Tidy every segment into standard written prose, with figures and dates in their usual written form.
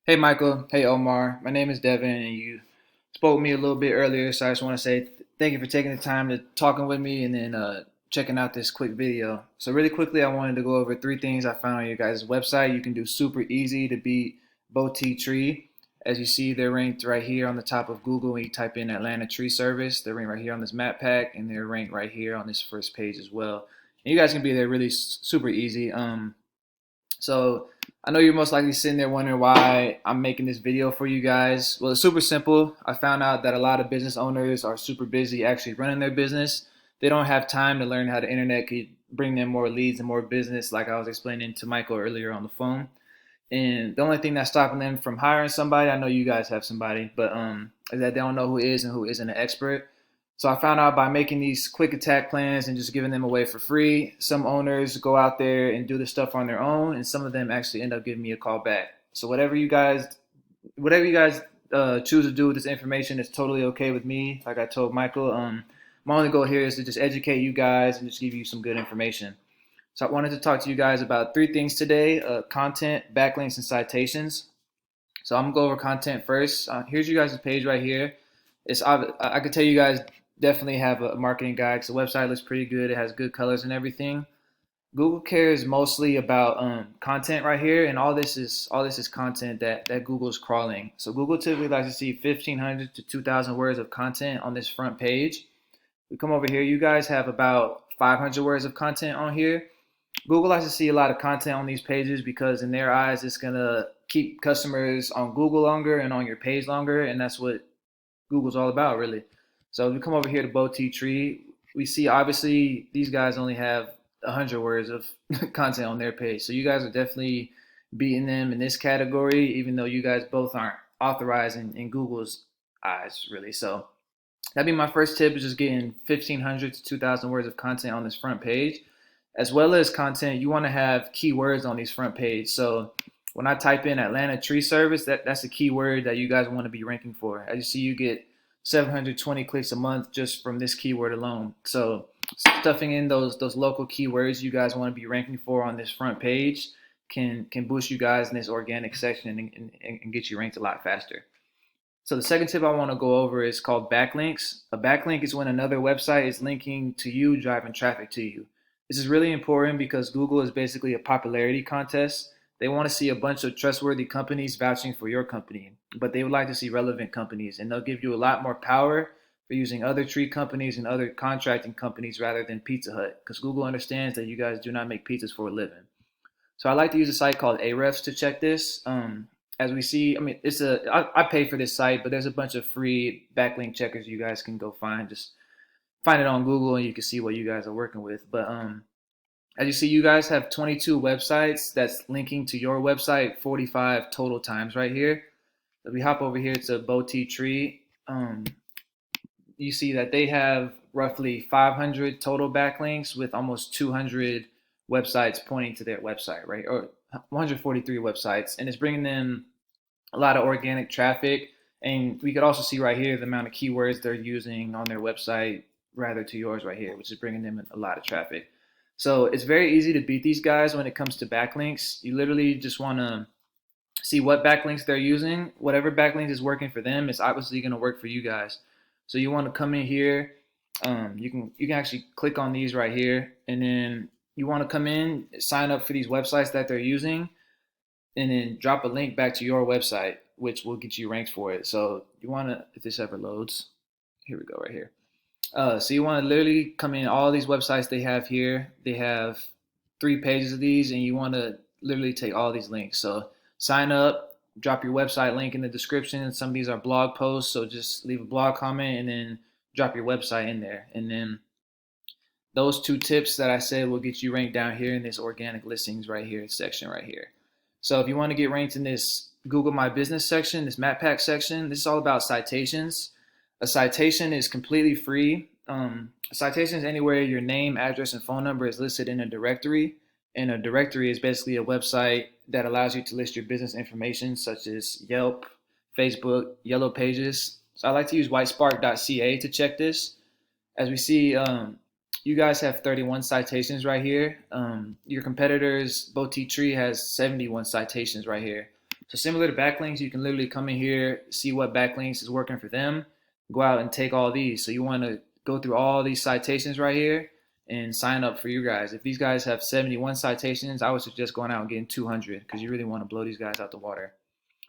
Hey Michael, hey Omar. My name is Devin, and you spoke with me a little bit earlier, so I just want to say thank you for taking the time to talking with me and then checking out this quick video. So really quickly, I wanted to go over three things I found on your guys' website. You can do super easy to beat Boutique Tree. As you see, they're ranked right here on the top of Google when you type in Atlanta Tree Service. They're ranked right here on this map pack, and they're ranked right here on this first page as well. And you guys can be there really super easy. So I know you're most likely sitting there wondering why I'm making this video for you guys. Well, it's super simple. I found out that a lot of business owners are super busy actually running their business. They don't have time to learn how the internet could bring them more leads and more business, like I was explaining to Michael earlier on the phone. And the only thing that's stopping them from hiring somebody, I know you guys have somebody, but is that they don't know who is and who isn't an expert. So I found out by making these quick attack plans and just giving them away for free, some owners go out there and do the stuff on their own, and some of them actually end up giving me a call back. So whatever you guys choose to do with this information is totally okay with me. Like I told Michael, my only goal here is to just educate you guys and just give you some good information. So I wanted to talk to you guys about three things today: content, backlinks, and citations. So I'm gonna go over content first. Here's you guys' page right here. I could tell you guys definitely have a marketing guide because the website looks pretty good. It has good colors and everything. Google cares mostly about content right here, and all this is content that Google's crawling. So Google typically likes to see 1,500 to 2,000 words of content on this front page. We come over here, you guys have about 500 words of content on here. Google likes to see a lot of content on these pages because in their eyes, it's gonna keep customers on Google longer and on your page longer, and that's what Google's all about, really. So if we come over here to Boutique Tree, we see obviously these guys only have 100 words of content on their page. So you guys are definitely beating them in this category, even though you guys both aren't authorized in Google's eyes, really. So that'd be my first tip is just getting 1,500 to 2,000 words of content on this front page. As well as content, you want to have keywords on these front page. So when I type in Atlanta Tree Service, that's a keyword that you guys want to be ranking for. As you see, you get 720 clicks a month just from this keyword alone. So stuffing in those local keywords you guys want to be ranking for on this front page can boost you guys in this organic section and get you ranked a lot faster. So the second tip I want to go over is called backlinks. A backlink is when another website is linking to you, driving traffic to you. This is really important because Google is basically a popularity contest. They want to see a bunch of trustworthy companies vouching for your company, but they would like to see relevant companies, and they'll give you a lot more power for using other tree companies and other contracting companies rather than Pizza Hut, because Google understands that you guys do not make pizzas for a living. So I like to use a site called Ahrefs to check this. As we see, I mean, I pay for this site, but there's a bunch of free backlink checkers you guys can go find. Just find it on Google and you can see what you guys are working with. But as you see, you guys have 22 websites that's linking to your website 45 total times right here. If we hop over here to Boutique Tree, you see that they have roughly 500 total backlinks with almost 200 websites pointing to their website, right? Or 143 websites, and it's bringing them a lot of organic traffic. And we could also see right here the amount of keywords they're using on their website rather to yours right here, which is bringing them a lot of traffic. So it's very easy to beat these guys when it comes to backlinks. You literally just want to see what backlinks they're using. Whatever backlink is working for them is obviously going to work for you guys. So you want to come in here. You can actually click on these right here, and then you want to come in, sign up for these websites that they're using, and then drop a link back to your website, which will get you ranked for it. So you want to, if this ever loads, here we go right here. So you want to literally come in all these websites they have here. They have 3 pages of these, and you want to literally take all these links. So sign up, drop your website link in the description. Some of these are blog posts, so just leave a blog comment and then drop your website in there. And then those 2 tips that I said will get you ranked down here in this organic listings right here section right here. So if you want to get ranked in this Google My Business section, this map pack section, this is all about citations. A citation is completely free. A citation is anywhere your name, address, and phone number is listed in a directory. And a directory is basically a website that allows you to list your business information, such as Yelp, Facebook, Yellow Pages. So I like to use whitespark.ca to check this. As we see, you guys have 31 citations right here. Your competitors, Boutique Tree, has 71 citations right here. So similar to backlinks, you can literally come in here, see what backlinks is working for them, go out and take all these. So you want to go through all these citations right here and sign up for you guys. If these guys have 71 citations, I would suggest going out and getting 200 because you really want to blow these guys out the water.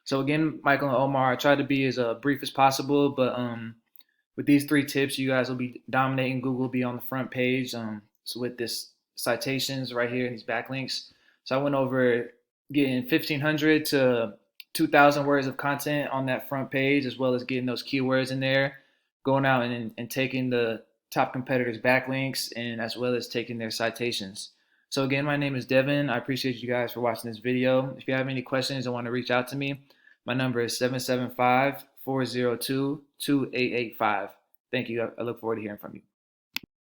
So again, Michael and Omar, I tried to be as brief as possible, but with these 3 tips, you guys will be dominating Google, will be on the front page. So with this citations right here and these backlinks. So I went over getting 1,500 to 2,000 words of content on that front page, as well as getting those keywords in there, going out and taking the top competitors' backlinks, and as well as taking their citations. So again, my name is Devin. I appreciate you guys for watching this video. If you have any questions and want to reach out to me, my number is 775-402-2885. Thank you. I look forward to hearing from you.